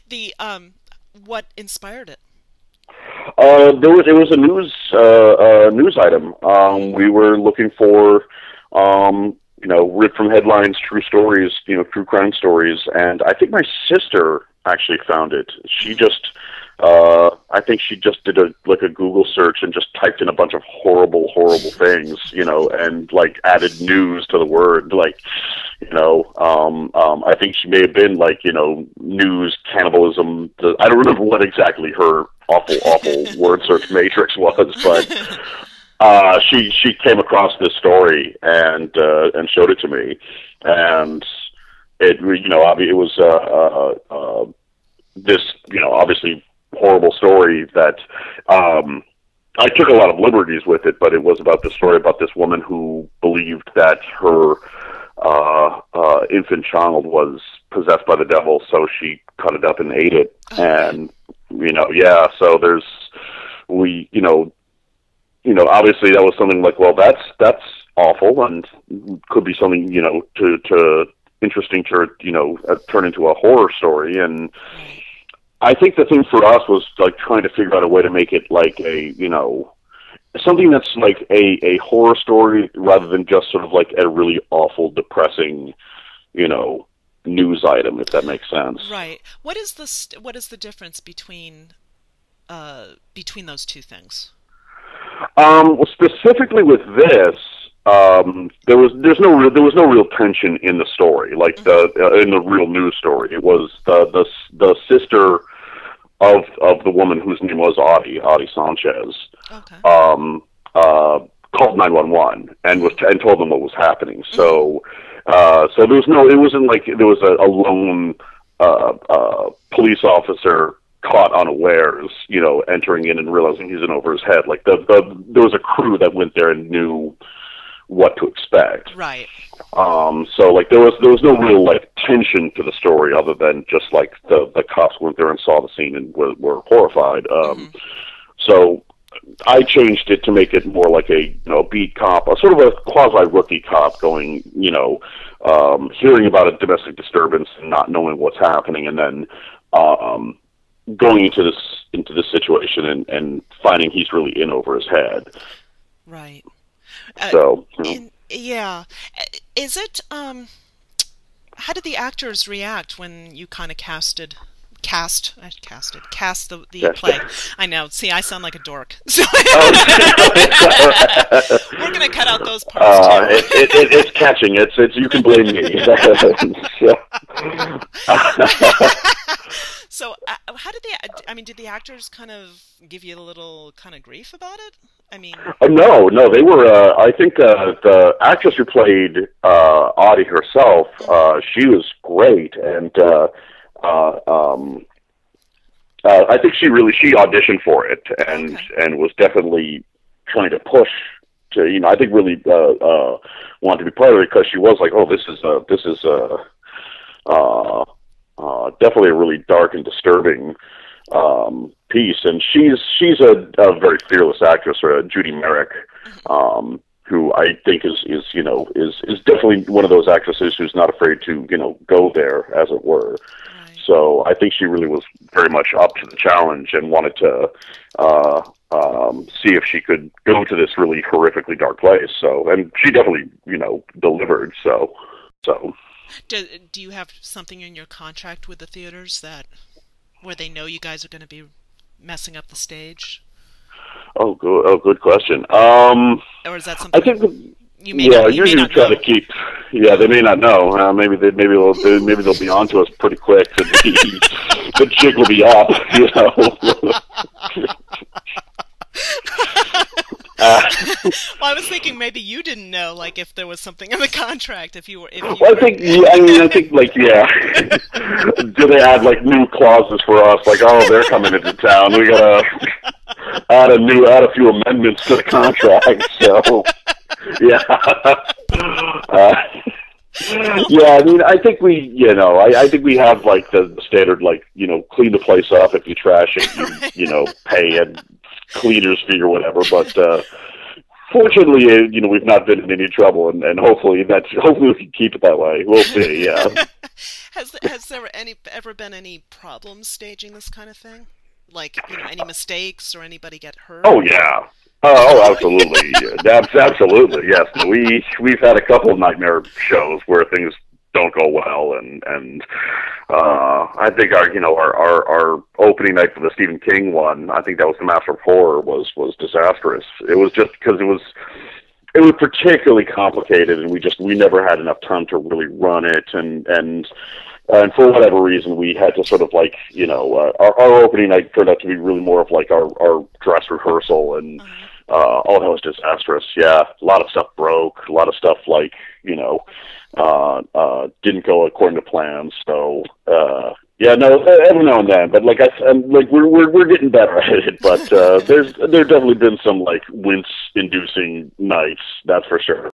The what inspired it? It was a news item. We were looking for, ripped from headlines, true stories, true crime stories, and I think my sister actually found it. She just, I think she just did a Google search and just typed in a bunch of horrible things, and like added news to the word, I think she may have been news, cannibalism. I don't remember what exactly her awful word search matrix was, but she came across this story and showed it to me, and it was this obviously horrible story that I took a lot of liberties with it, but it was about the story about this woman who believed that her infant child was possessed by the devil, so she cut it up and ate it. And so there's obviously that was something like, well, that's awful and could be something to interesting to turn into a horror story. And I think the thing for us was trying to figure out a way to make it like a something that's like a horror story rather than just sort of like a really awful, depressing, news item, if that makes sense. Right. What is the difference between those two things? Well, specifically with this, there was no real tension in the story, like in the real news story. It was the sister of the woman whose name was Otty Sanchez. Okay. Called 911 and told them what was happening. So there was it wasn't like there was a lone police officer caught unawares, entering in and realizing he's in over his head. Like there was a crew that went there and knew what to expect. Right. So there was no real tension to the story other than just the cops went there and saw the scene and were horrified. So I changed it to make it more like a beat cop, a sort of a quasi rookie cop going, hearing about a domestic disturbance and not knowing what's happening, and then going into this situation and finding he's really in over his head. Right. So yeah, is it? How did the actors react when you kind of cast the play? I know. See, I sound like a dork. So we're gonna cut out those parts too. It's catching. It's you can blame me. So, how did did the actors kind of give you a little kind of grief about it? I mean, no, they were. I think the actress who played Otty herself, she was great, and I think she auditioned for it and was definitely trying to push to I think really wanted to be part of it, because she was like, oh, this is definitely a really dark and disturbing piece, and she's a very fearless actress, Judy Merrick, who I think is definitely one of those actresses who's not afraid to go there, as it were. right. So I think she really was very much up to the challenge and wanted to see if she could go to this really horrifically dark place. So, and she definitely delivered. So. Do you have something in your contract with the theaters where they know you guys are going to be messing up the stage? Oh, good question. Or is that something? I think you may not try know. to keep. Yeah, they may not know. Maybe they'll be on to us pretty quick. The jig will be up. Well, I was thinking maybe you didn't know, if there was something in the contract. I think, yeah. Do they add new clauses for us? They're coming into town. We gotta add a few amendments to the contract. So, yeah. Yeah, I think I think we have the standard, clean the place up. If you trash it, you pay a cleaner's fee or whatever. But fortunately, we've not been in any trouble, and hopefully we can keep it that way. We'll see. Yeah. Has there ever been any problems staging this kind of thing? Like, any mistakes or anybody get hurt? Oh yeah. Oh, absolutely. Absolutely. Yes. We've had a couple of nightmare shows where things don't go well, and I think our opening night for the Stephen King one, I think that was the Master of Horror, was disastrous. It was just because it was particularly complicated, and we never had enough time to really run it, and for whatever reason, we had to sort of our opening night turned out to be really more of like our dress rehearsal, and that was disastrous. Yeah, a lot of stuff broke, a lot of stuff didn't go according to plans. So yeah, no, every now and then, but we're getting better at it. But there definitely been some wince-inducing nights, that's for sure.